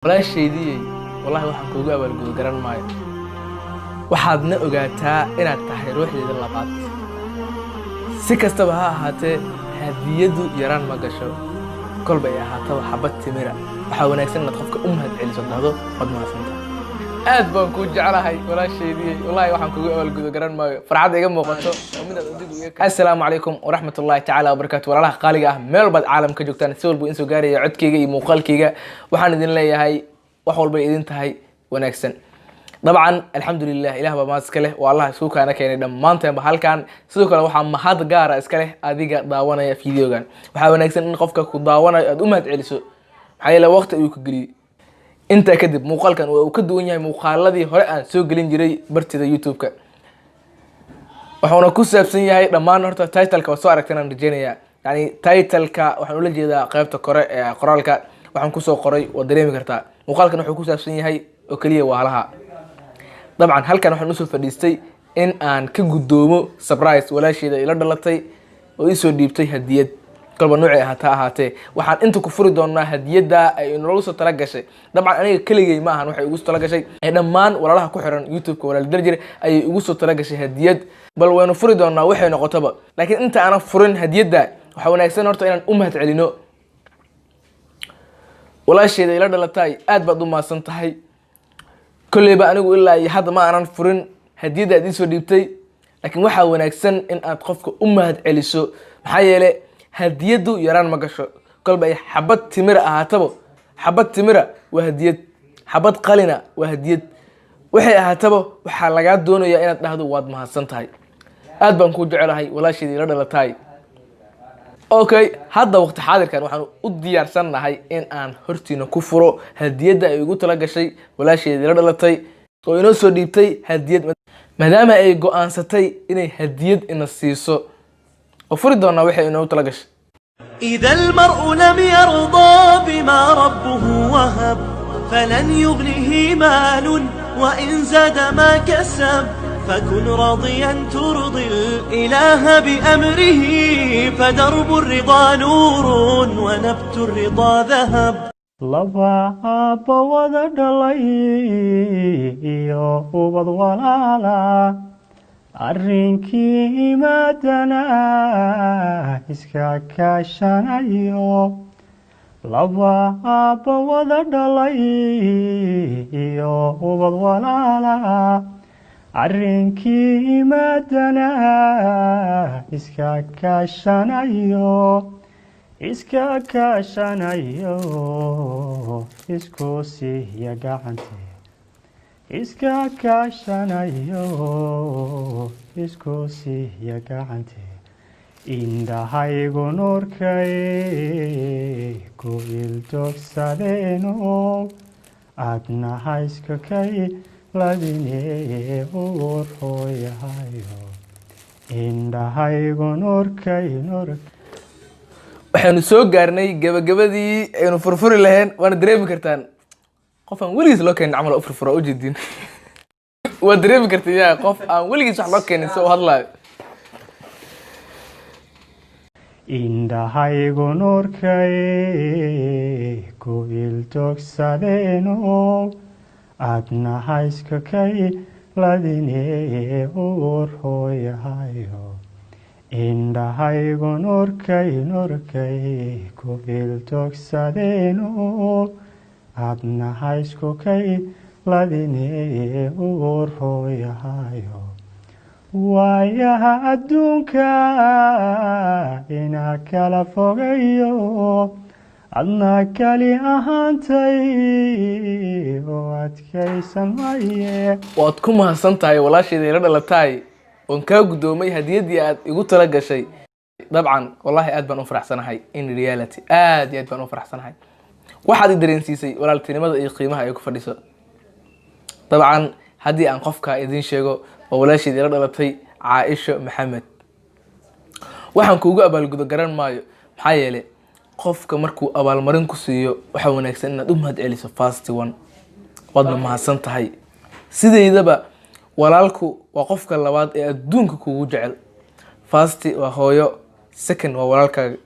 ولا شيء والله waxaan kuugu abaalgudo garan maayo waxaadna ogaataa inaad tahay ruuxdeeda labaad si kastaba ha ahaatee hadiyadu yaraan ma gasho kolba ay ahaato xabad timira waxa wanaagsan inaad qofka u mahad celiso dado wad maasanta aad baan ku jecelahay wala sheediyay wallahi waxaan kuugu abaalgudo garan maayo farxad iga muuqato assalaamu calaykum waraxmatullaahi tacaala wabarakaatuh walaalaha qaaliga ah meel bad caalamka joogtaan si walba in soo gaaraya codkayga iyo muuqaalkayga waxaan idin leeyahay wax walba idin tahay wanaagsan dabcan alxamdulilah ilaah baa mahad iska leh waa allah isku kaana keenay dhammaanteen halkan sidoo kale waxaa mahad gaara iska leh adiga daawanaya fiidiyogan waxaa wanaagsan in qofka ku daawanayo aad u mahad celiso maxaa yeelay waqti ayuu ka geliyay inta kadib muuqaalkan uu ka duwan yahay muuqaaladii hore aan soo gelin jiray bartida youtube-ka waxaana ku saabsan yahay dhammaan horta title-ka soo aragtaan rajeenaya yani title-ka waxaan ula jeedaa qaybta kore ee qoraalka waxaan ku soo qoray oo dareemi kartaa muuqaalkan wuxuu ku saabsan yahay oo kaliya waa halaha dabcan halkan waxaan usoo fadhiistay in aan ka gudoomo surprise walaasheeda ila dhalatay oo ii soo dhiibtay hadiyad kolba nuuci ahaatee waxaan inta ku furi doonaa hadiyada ay nolol soo tala gashay dabcan aniga kaligay ma ahan waxay ugu soo tala gashay ay dhammaan walaalaha ku xiran youtube-ka walaal darjir ay ugu soo tala gashay hadiyad bal waynu furi doonaa waxay noqotaba laakiin inta aan furin hadiyada waxa wanaagsan horta inaan u mahad celino walaasheeda ila dhalatay aad baad u maasan tahay kulliba anigu ilaa iyo hadda ma aanan furin hadiyada aad ii soo dhiibtay laakiin waxaa wanaagsan in aad qofka u mahad celiso maxaa yeelay hadiyadu yaraan ma gasho kolba ay xabad timira ahaataba xabad timira waa hadiyad xabad qalina waa hadiyad waxay ahaataba waxaa lagaa doonayaa inaad dhahdo waad mahadsan tahay aad baan ku jecelahay walaasheeda ila dhalatay okay hadda waqti xaadirkan waxaan u diyaarsanahay in aan hortiina ku furo hadiyada ay ugu tala gashay walaasheeda ila dhalatay oo inoo soo dhiibtay hadiyad maadaama ay go'aansatay inay hadiyad ina siiso وفرض أنه وحي إنه تلقش. إذا المرء لم يرضى بما ربه وهب فلن يغنه مال وإن زاد ما كسب فكن راضيا ترضي الإله بأمره فدرب الرضا نور ونبت الرضا ذهب laba aabba wada dhalay iyo ubad walaala arrinkii imaadana iska kaashanayo laba aabba wada dhalay iyo ubad walaala arrinkii imaadana iska kaashanayo isku siiya gacante iska kaashanayo isku siiya gacante indhahaygu nuurkay ku ildoogsadeeno adna hayska kay ladine uur hooyahayo indhahaygu nuurkay waxaanu soo gaarnay gabagabadii aynu furfuri lahayn waana dareemi kartaan qof aan weligiis loo keenin camal u furfura u jeedin waa dareemi kartaa yaa qof aan weligiis wax loo keenin si uu hadlaayo indhahaygu nuurkay ku ildoogsadeeno adna hayska kay ladine uur hooyahayo indhahaygu nuurkay ku ildoogsadeeno adna haysku kay ladine uur hooyahayo waayaha adduunka inaa kala fogayo adna kali ahaantay oo adkaysan maye waad ku mahadsan tahay walaasheeda ila dhalatay oon kaa gudoomay hadiyadii aad igu tala gashay dabcan wallahi aad baan u faraxsanahay in reality aad iyo aad baan u faraxsanahay waxaad i dareensiisay walaaltinimada iyo qiimaha ay ku fadhiso dabcan haddii aan qofka idin sheego oo walaasheeda ila dhalatay Caaisha Maxamed waxaan kuugu abaalgudo garan maayo maxaa yeelay qofka markuu abaalmarin ku siiyo waxa wanaagsan inaad u mahad celiso fast one waadna mahadsan tahay sideedaba walaalku waa qofka labaad ee adduunka kugu jecel fast waa hooyo second waa walaalkaaga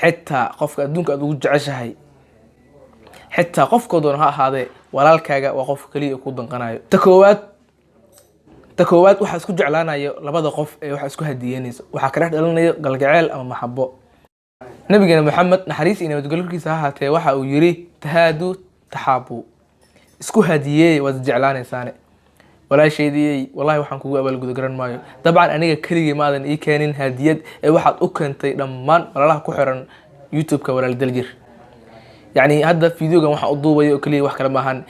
xitaa qofka adduunka aad ugu jeceshahay xitaa qofkoodoona ha ahaadee walaalkaaga waa qof kaliya ku danqanayo. ta koowaad waxaa isku jeclaanayo labada qof ee waxa isku hadiyeynayso, waxaa ka dhex dhalanayo galgaceel ama maxabo. nabigeena maxamed naxariis iyo nabadgelyokiisa ha ahaatee waxa uu yiri tahaadu taxaabu, isku hadiyeey waad jeclaanaysaane. walaasheedii wallahi waxaan kugu abaalgudo garan maayo. dabcan aniga keligii maadan ii keenin hadiyad ee waxaad u keentay dhammaan walaalaha ku xiran youtube-ka Walaal Daljir. yacni hadda videogan waxaan u duubayo oo kaliya wax kale maahan.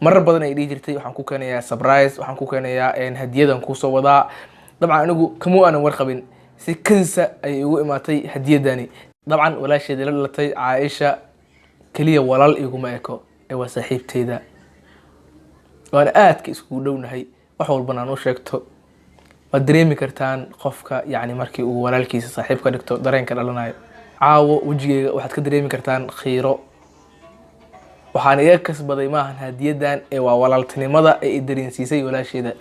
marar badan ay dhihi jirtay waxaan ku keenayaa surprise, waxaan ku keenayaa hadiyadan kusoo wadaa. dabcan anigu kama aanan warqabin, si kadisa ay ugu imaatay hadiyadani. dabcan walaasheedii la dhalatay Caaisha kaliya walaal iguma eko ee waa saaxiibteyda, waana aadka iskugu dhownahay. wax walbana aan u sheegto waad dareemi kartaan qofka yacni markii uu walaalkiisa saaxiib ka dhigto dareenka dhalanayo. caawo wejigeyga waxaad ka dareemi kartaan khiiro. waxaan iga kasbaday maahan hadiyadan ee waa walaaltinimada ee i dareensiisay walaasheeda.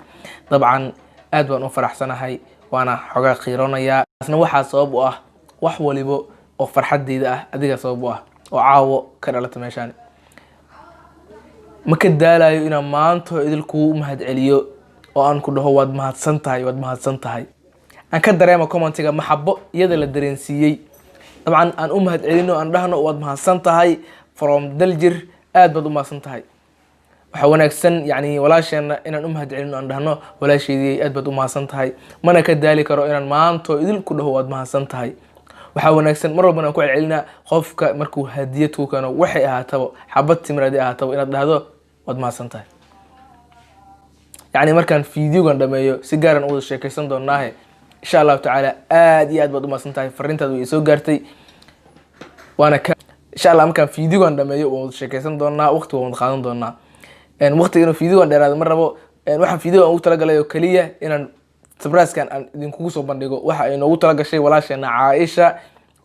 dabcan aad baan u faraxsanahay, waana xogaa qiironayaa. taasna waxaa sabab u ah wax walibo oo farxadeyda ah adiga sabab u ah oo caawo ka dhalata meeshaan. ma ka daalayo inaan maanta idilkuu mahadceliyo oo aan ku dhaho waad mahadsan tahay, waad mahadsan tahay. aan ka dareemo commentiga maxabo iyada la dareensiiyey. dabcan aan u mahadcelino, aan dhahno waad mahadsan tahay from Daljir, aad baad u mahadsan tahay. waxa wanaagsan yacni walaasheena inaan u mahadcelino, aan dhahno walaasheedii aad baad u mahadsan tahay. mana ka daali karo inaan maanta idilku dhaho waad mahadsan tahay. waxaa wanaagsan mar walba aan ku celcelinaa qofka markuu hadiyad ku keeno waxay ahaataba xabad timir haddii ahaataba inaad dhahdo waad mahadsan tahay. yacni markaan videogan dhameeyo si gaaran u wada sheekaysan doonaahe insha allahu tacaala. aad iyo aad baad u mahadsan tahay, fariintaadu way soo gaartay. waana ka insha allah markaan videogan dhameeyo waan wada sheekaysan doonaa, waqti waan wada qaadan doonaa. waqtiga inuu videogan dheeraado ma rabo. waxaan videogan ugu talagalay oo kaliya inaan surprise-kan aan idinkugu soo bandhigo waxa ay noogu talagashay walaasheena Caaisha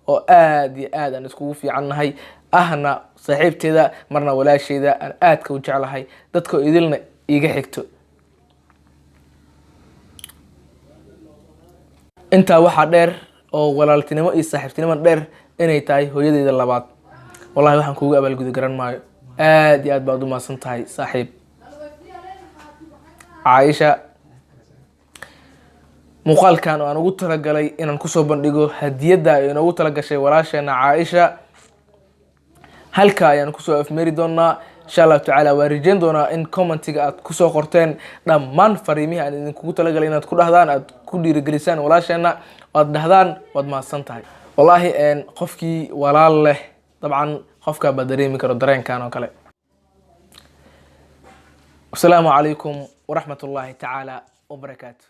oo aad iyo aad aan iskugu fiicannahay, ahna saaxiibteeda marna walaasheeda aan aadka u jeclahay, dadka idilna iiga xigto. intaa waxaa dheer oo walaaltinimo iyo saaxiibtinimo dheer inay tahay hooyadeyda labaad. wallahi waxaan kugu abaalgudo garan maayo. aad iyo aad baad u mahadsan tahay saaxiib Caaisha. muuqaalkan oo aan ugu talagalay inaan kusoo bandhigo hadiyadda ay noogu talagashay walaasheena Caaisha halka ayaan kusoo afmeeri doonaa insha Allah tacaala. waan rajayn doonaa in commentiga aad kusoo qorteen dhammaan fariimihii aan idinkugu talagalay inaad ku dhahdaan, aad ku dhiirigelisaan walaasheena, aad dhahdaan waad mahadsan tahay. wallahi qofkii walaal leh dabcan qofka baa dareemi karo dareenkan oo kale. assalaamu calaykum waraxmatullaahi tacaala wabarakaatu.